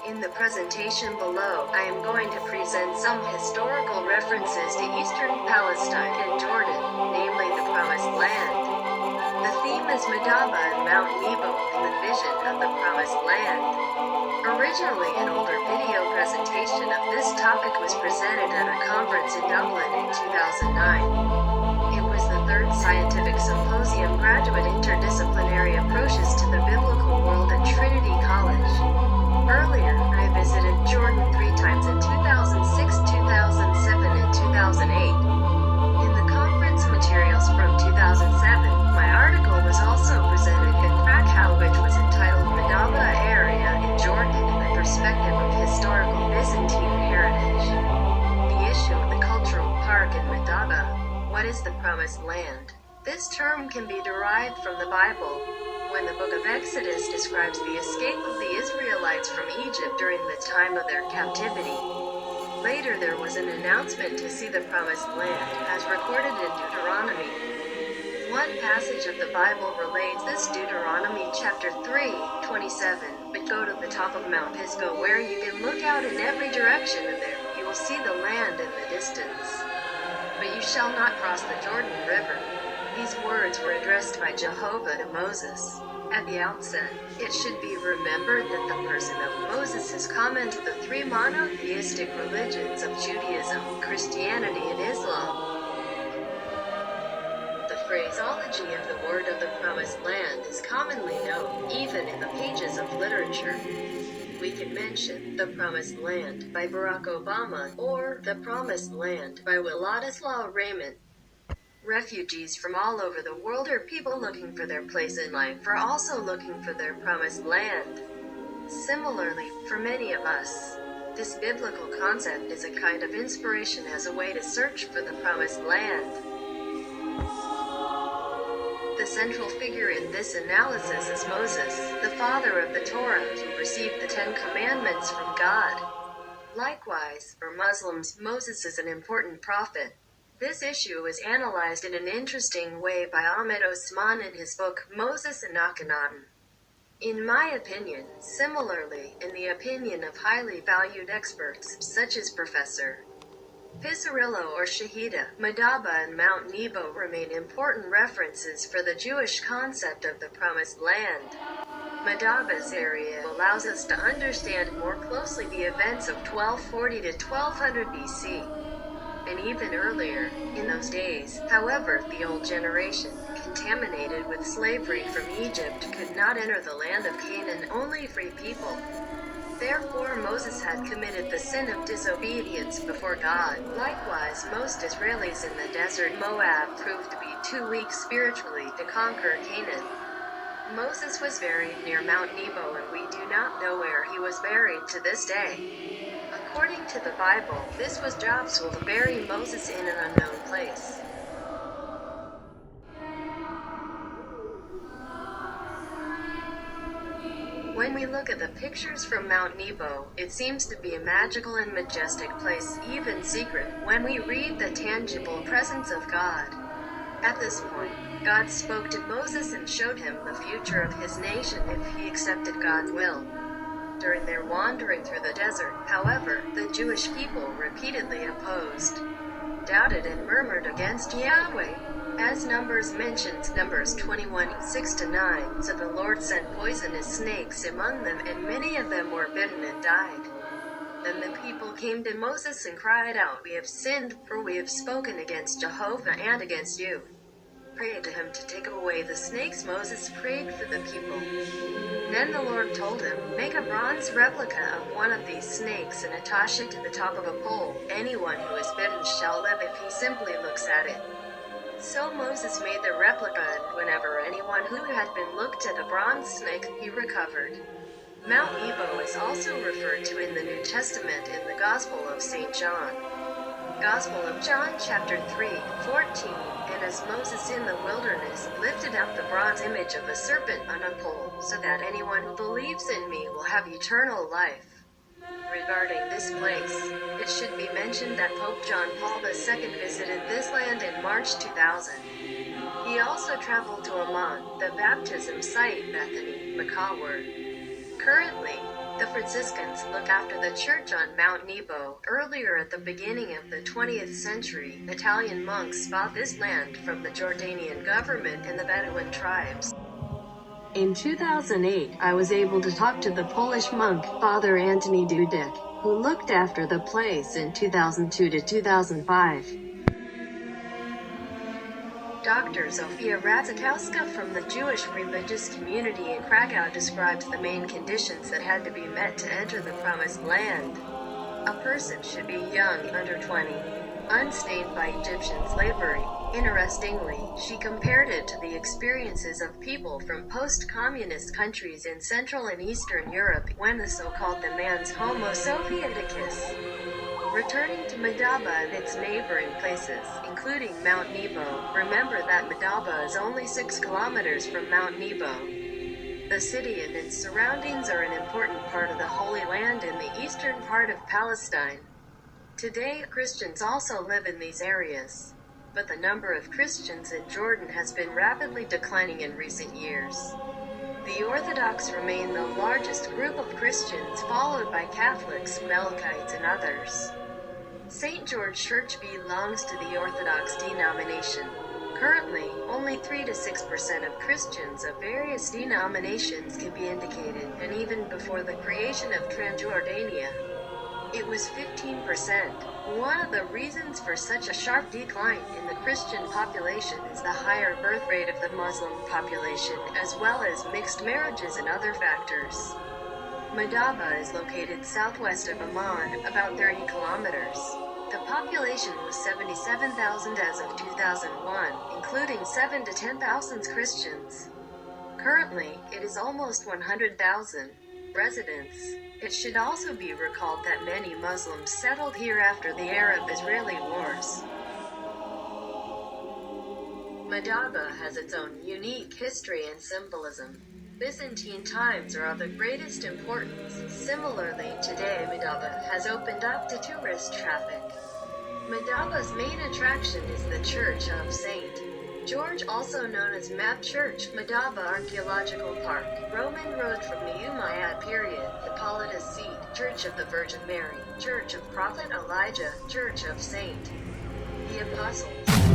In the presentation below, I am going to present some historical references to Eastern Palestine and Jordan, namely the Promised Land. The theme is Madaba and Mount Nebo in the vision of the Promised Land. Originally, an older video presentation of this topic was presented at a conference in Dublin in 2009. It was the third scientific symposium graduate interdisciplinary approaches to the biblical world at Trinity College. Earlier, I visited Jordan 3 times in 2006, 2007, and 2008. In the conference materials from 2007, my article was also presented in Krakow, which was entitled Madaba Area in Jordan in the Perspective of Historical Byzantine Heritage. The issue of the cultural park in Madaba. What is the Promised Land? This term can be derived from the Bible, when the book of Exodus describes the escape of the Israelites from Egypt during the time of their captivity. Later there was an announcement to see the Promised Land, as recorded in Deuteronomy. One passage of the Bible relates this, Deuteronomy chapter 3:27, but go to the top of Mount Pisgah where you can look out in every direction, and there you will see the land in the distance. But you shall not cross the Jordan River. These words were addressed by Jehovah to Moses. At the outset, it should be remembered that the person of Moses is common to the three monotheistic religions of Judaism, Christianity, and Islam. The phraseology of the word of the Promised Land is commonly known, even in the pages of literature. We can mention The Promised Land by Barack Obama, or The Promised Land by Władysław Raymond. Refugees from all over the world are people looking for their place in life are also looking for their promised land. Similarly, for many of us, this biblical concept is a kind of inspiration as a way to search for the promised land. The central figure in this analysis is Moses, the father of the Torah, who received the Ten Commandments from God. Likewise, for Muslims, Moses is an important prophet. This issue is analyzed in an interesting way by Ahmed Osman in his book, Moses and Akhenaten. In my opinion, similarly, in the opinion of highly valued experts, such as Professor Pizzarillo or Shahida, Madaba and Mount Nebo remain important references for the Jewish concept of the Promised Land. Madaba's area allows us to understand more closely the events of 1240 to 1200 BC. And even earlier, in those days, however, the old generation, contaminated with slavery from Egypt, could not enter the land of Canaan, only free people. Therefore Moses had committed the sin of disobedience before God. Likewise, most Israelis in the desert Moab proved to be too weak spiritually to conquer Canaan. Moses was buried near Mount Nebo, and we do not know where he was buried to this day. According to the Bible, this was Job's will to bury Moses in an unknown place. When we look at the pictures from Mount Nebo, it seems to be a magical and majestic place, even secret, when we read the tangible presence of God. At this point, God spoke to Moses and showed him the future of his nation if he accepted God's will. During their wandering through the desert, however, the Jewish people repeatedly opposed, doubted, and murmured against Yahweh. As Numbers mentions, Numbers 21:6-9, so the Lord sent poisonous snakes among them, and many of them were bitten and died. Then the people came to Moses and cried out, "We have sinned, for we have spoken against Jehovah and against you." Pray to him to take away the snakes. Moses prayed for the people. Then the Lord told him, "Make a bronze replica of one of these snakes and attach it to the top of a pole. Anyone who is bitten shall live if he simply looks at it." So Moses made the replica, and whenever anyone who had been looked at the bronze snake, he recovered. Mount Nebo is also referred to in the New Testament in the Gospel of St. John. Gospel of John chapter 3:14, and as Moses in the wilderness lifted up the bronze image of a serpent on a pole, so that anyone who believes in me will have eternal life. Regarding this place, it should be mentioned that Pope John Paul II visited this land in March 2000. He also traveled to Amman, the baptism site, Bethany, Makawar. Currently, The Franciscans looked after the church on Mount Nebo. Earlier at the beginning of the 20th century, Italian monks bought this land from the Jordanian government and the Bedouin tribes. In 2008, I was able to talk to the Polish monk, Father Antoni Dudek, who looked after the place in 2002 to 2005. Dr. Zofia Radzikowska from the Jewish religious community in Krakow describes the main conditions that had to be met to enter the Promised Land. A person should be young, under 20, unstained by Egyptian slavery. Interestingly, she compared it to the experiences of people from post-communist countries in Central and Eastern Europe when the so-called demands Homo Sovieticus. Returning to Madaba and its neighboring places, including Mount Nebo, remember that Madaba is only 6 kilometers from Mount Nebo. The city and its surroundings are an important part of the Holy Land in the eastern part of Palestine. Today, Christians also live in these areas, but the number of Christians in Jordan has been rapidly declining in recent years. The Orthodox remain the largest group of Christians, followed by Catholics, Melkites, and others. St. George Church belongs to the Orthodox denomination. Currently, only 3 to 6% of Christians of various denominations can be indicated, and even before the creation of Transjordania, it was 15%. One of the reasons for such a sharp decline in the Christian population is the higher birth rate of the Muslim population, as well as mixed marriages and other factors. Madaba is located southwest of Amman, about 30 kilometers. The population was 77,000 as of 2001, including 7 to 10,000 Christians. Currently, it is almost 100,000 residents. It should also be recalled that many Muslims settled here after the Arab-Israeli wars. Madaba has its own unique history and symbolism. Byzantine times are of the greatest importance. Similarly, today Madaba has opened up to tourist traffic. Madaba's main attraction is the Church of St. George, also known as Map Church, Madaba Archaeological Park, Roman road from the Umayyad period, Hippolytus Seat, Church of the Virgin Mary, Church of Prophet Elijah, Church of St. the Apostles.